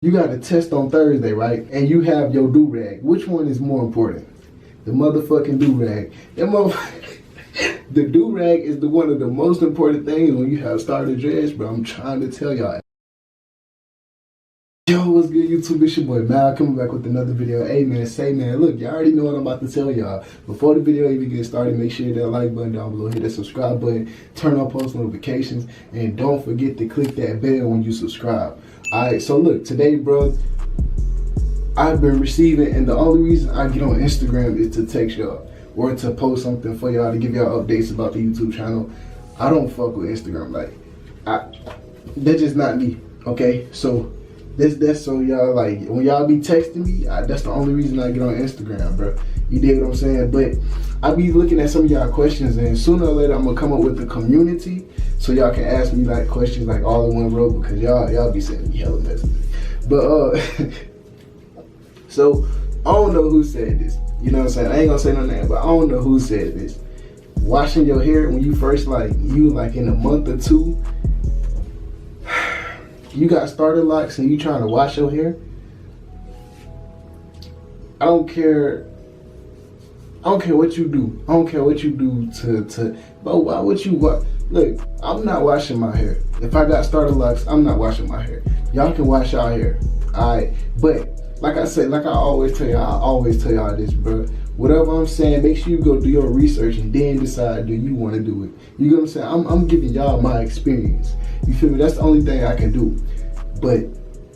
You got a test on Thursday, right? And you have your do-rag. Which one is more important? The motherfucking do-rag. The do-rag is one of the most important things when you have started dress, bro. I'm trying to tell y'all. Yo, what's good, YouTube? It's your boy Mal coming back with another video. Hey man, look, y'all already know what I'm about to tell y'all. Before the video even gets started, make sure you hit that like button down below, hit that subscribe button, turn on post notifications, and don't forget to click that bell when you subscribe. Alright, so look, today, bro, I've been receiving, and the only reason I get on Instagram is to text y'all or to post something for y'all, to give y'all updates about the YouTube channel. I don't fuck with Instagram, that's just not me, okay? So that's so y'all, like, when y'all be texting me, that's the only reason I get on Instagram, bro. You dig what I'm saying? But I be looking at some of y'all questions, and sooner or later I'm gonna come up with a community so y'all can ask me like questions like all in one row, because y'all be sending me hella messages. But so I don't know who said this. You know what I'm saying? I ain't gonna say no name, but I don't know who said this. Washing your hair when you first in a month or two, you got starter locks and you trying to wash your hair. I don't care what you do. I don't care what you do but why would you look, I'm not washing my hair. If I got starter locks, I'm not washing my hair. Y'all can wash y'all hair. Alright. But like I said, like I always tell y'all this, bro. Whatever I'm saying, make sure you go do your research and then decide, do you want to do it? You know what I'm saying? I'm giving y'all my experience. You feel me? That's the only thing I can do. But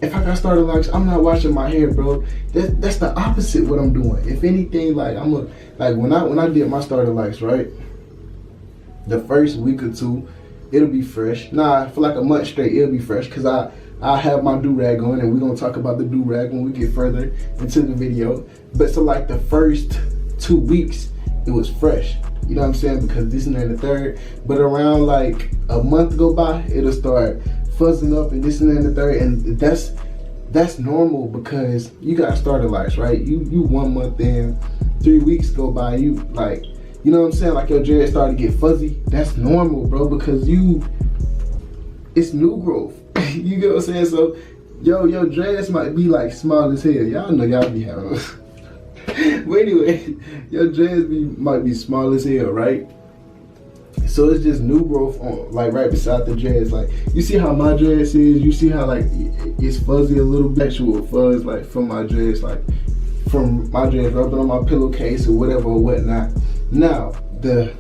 if I got starter locks, I'm not washing my hair, bro. That's the opposite what I'm doing. If anything, like when I did my starter locks, right? The first week or two, it'll be fresh. Nah, for like a month straight, it'll be fresh, cause I have my do-rag on, and we're gonna talk about the do-rag when we get further into the video. But so like the first 2 weeks, it was fresh. You know what I'm saying? Because this and that and the third. But around like a month go by, it'll start fuzzing up and this and that and the third. And that's normal, because you got starter lights, right? You 1 month in, 3 weeks go by, you like, you know what I'm saying? Like your dreads start to get fuzzy. That's normal, bro, because it's new growth. You get what I'm saying? So your dreads might be like small as hell. Y'all know y'all be having those. But anyway, your dreads might be small as hell, right? So it's just new growth on, like, right beside the dreads. Like, you see how my dreads is? You see how like it's fuzzy a little bit? Actual fuzz, like from my dreads, rubbing on my pillowcase or whatever or whatnot. Now the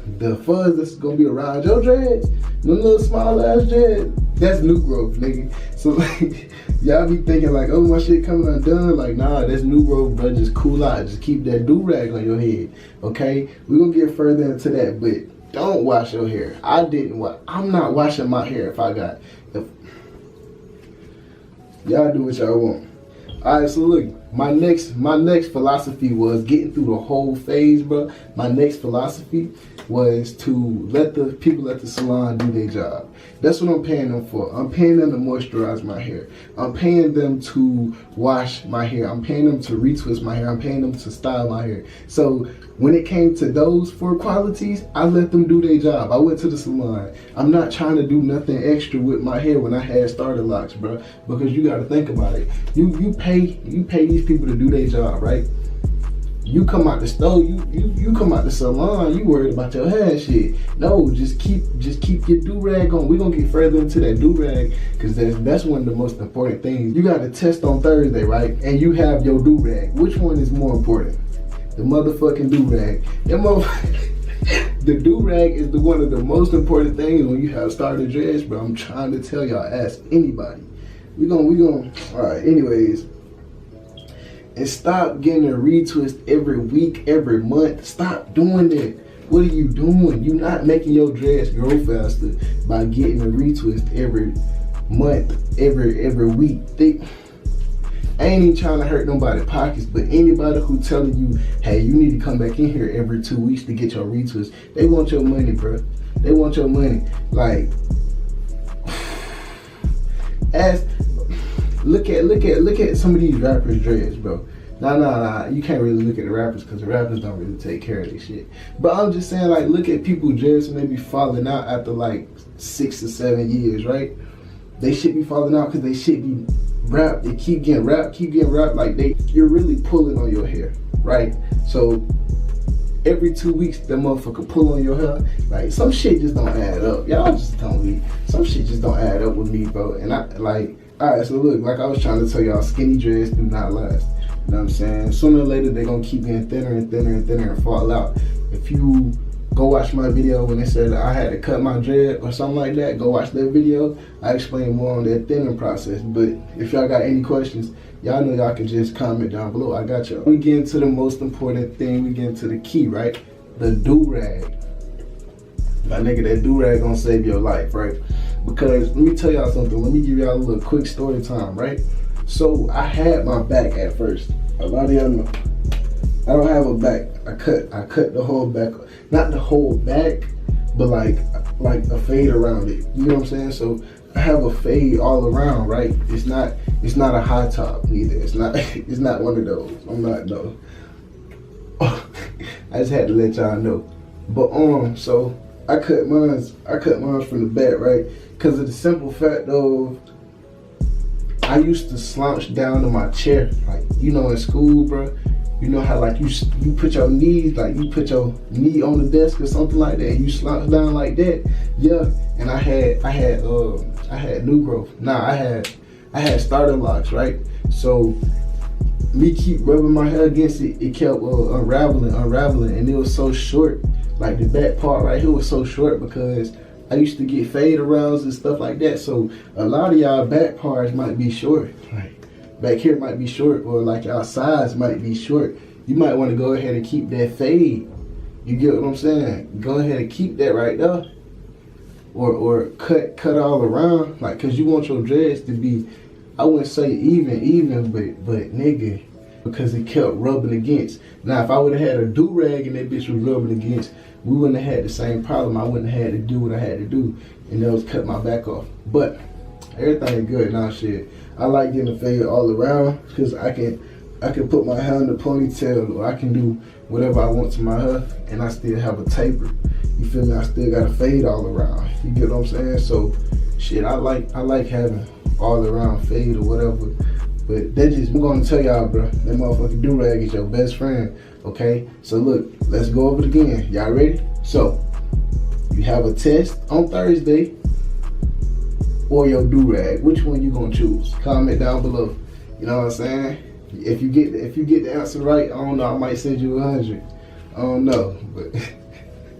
fuzz that's gonna be around your dreads, them little small ass dreads, that's new growth, nigga. So like, y'all be thinking like, oh, my shit coming undone. Like, nah, that's new growth, bro. Just cool out. Just keep that do-rag on your head, okay? We're gonna get further into that, but don't wash your hair. I'm not washing my hair if y'all do what y'all want. Alright, so look, my next philosophy was getting through the whole phase, bro. My next philosophy was to let the people at the salon do their job. That's what I'm paying them for. I'm paying them to moisturize my hair. I'm paying them to wash my hair. I'm paying them to retwist my hair. I'm paying them to style my hair. So when it came to those 4 qualities, I let them do their job. I went to the salon. I'm not trying to do nothing extra with my hair when I had starter locks, bro. Because you got to think about it. You pay these people to do their job, right? You come out the stove, you come out the salon, you worried about your hair and shit. No, just keep your do-rag on. We're gonna get further into that do-rag, because that's one of the most important things. You got a test on Thursday, right? And you have your do-rag. Which one is more important? The motherfucking do-rag. The do-rag is one of the most important things when you have starter dreads, bro. I'm trying to tell y'all, ask anybody. We gonna, alright, anyways. And stop getting a retwist every week, every month. Stop doing that. What are you doing? You're not making your dreads grow faster by getting a retwist every month, every week. I ain't even trying to hurt nobody's pockets, but anybody who telling you, hey, you need to come back in here every 2 weeks to get your retwist, they want your money, bro. They want your money. Like, look at some of these rappers' dreads, bro. Nah. You can't really look at the rappers, because the rappers don't really take care of this shit. But I'm just saying, like, look at people's dreads when they be falling out after like 6 or 7 years, right? They should be falling out because they should be wrapped, they keep getting wrapped, like you're really pulling on your hair, right? So every 2 weeks, that motherfucker pull on your hair. Like, some shit just don't add up. Y'all just telling me, some shit just don't add up with me, bro. And I, like, alright, so look, like I was trying to tell y'all, skinny dreads do not last. You know what I'm saying? Sooner or later, they're gonna keep getting thinner and thinner and thinner and fall out. If you go watch my video when they said that I had to cut my dread or something like that, go watch that video. I explain more on that thinning process. But if y'all got any questions, y'all know y'all can just comment down below. I got y'all. We get into the most important thing. We get into the key, right? The do-rag. My nigga, that do-rag gonna save your life, right? Because let me tell y'all something. Let me give y'all a little quick story time, right? So I had my back at first. A lot of y'all know I don't have a back. I cut the whole back. Not the whole back, but like a fade around it. You know what I'm saying? So I have a fade all around, right? It's not a high top neither. It's not one of those. I'm not though. I just had to let y'all know. But so I cut mine from the back, right? Because of the simple fact of I used to slouch down to my chair, like, you know, in school, bro. You know how like you put your knees, like you put your knee on the desk or something like that, and you slouch down like that. Yeah, and I had new growth. Nah, I had StarterLocs, right? So me keep rubbing my hair against it, it kept unraveling, and it was so short. Like the back part right here was so short because I used to get fade arounds and stuff like that. So a lot of y'all back parts might be short. Like back here might be short, or like y'all sides might be short. You might want to go ahead and keep that fade. You get what I'm saying? Go ahead and keep that right there. Or cut all around, like, cause you want your dreads to be, I wouldn't say even, but nigga, because it kept rubbing against. Now if I would have had a do-rag and that bitch was rubbing against, we wouldn't have had the same problem. I wouldn't have had to do what I had to do, and that was cut my back off. But everything good now, shit. I like getting a fade all around because I can put my hair in the ponytail, or I can do whatever I want to my hair, and I still have a taper. You feel me? I still got a fade all around. You get what I'm saying? So shit, I like having all around fade or whatever. But that just, I'm gonna tell y'all, bro, that motherfucking do-rag is your best friend. Okay? So look, let's go over it again. Y'all ready? So you have a test on Thursday, or your do-rag. Which one you gonna choose? Comment down below. You know what I'm saying? If you get the answer right, I don't know, I might send you 100. I don't know, but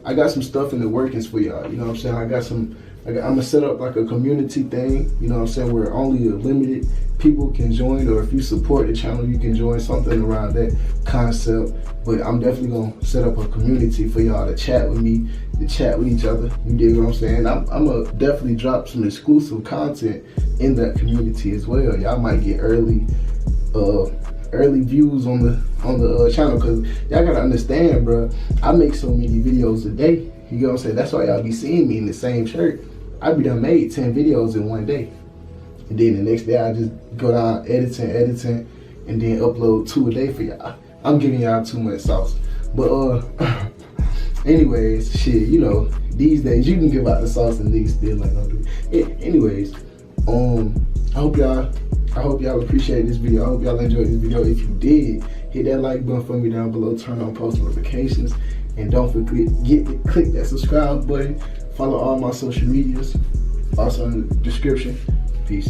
I got some stuff in the workings for y'all. You know what I'm saying? I'm gonna set up like a community thing. You know what I'm saying? Where only a limited people can join, or if you support the channel, you can join, something around that concept. But I'm definitely gonna set up a community for y'all to chat with me, to chat with each other. You dig what I'm saying? I'm gonna definitely drop some exclusive content in that community as well. Y'all might get early views on the channel, because y'all gotta understand, bro, I make so many videos a day. You know what I'm saying? That's why y'all be seeing me in the same shirt. I be done made 10 videos in one day, and then the next day I just go down editing, and then upload 2 a day for y'all. I'm giving y'all too much sauce. But anyways, shit, you know, these days you can give out the sauce and niggas still ain't gonna do it. Anyways, I hope y'all appreciate this video. I hope y'all enjoyed this video. If you did, hit that like button for me down below, turn on post notifications, and don't forget to click that subscribe button. Follow all my social medias, also in the description. Peace.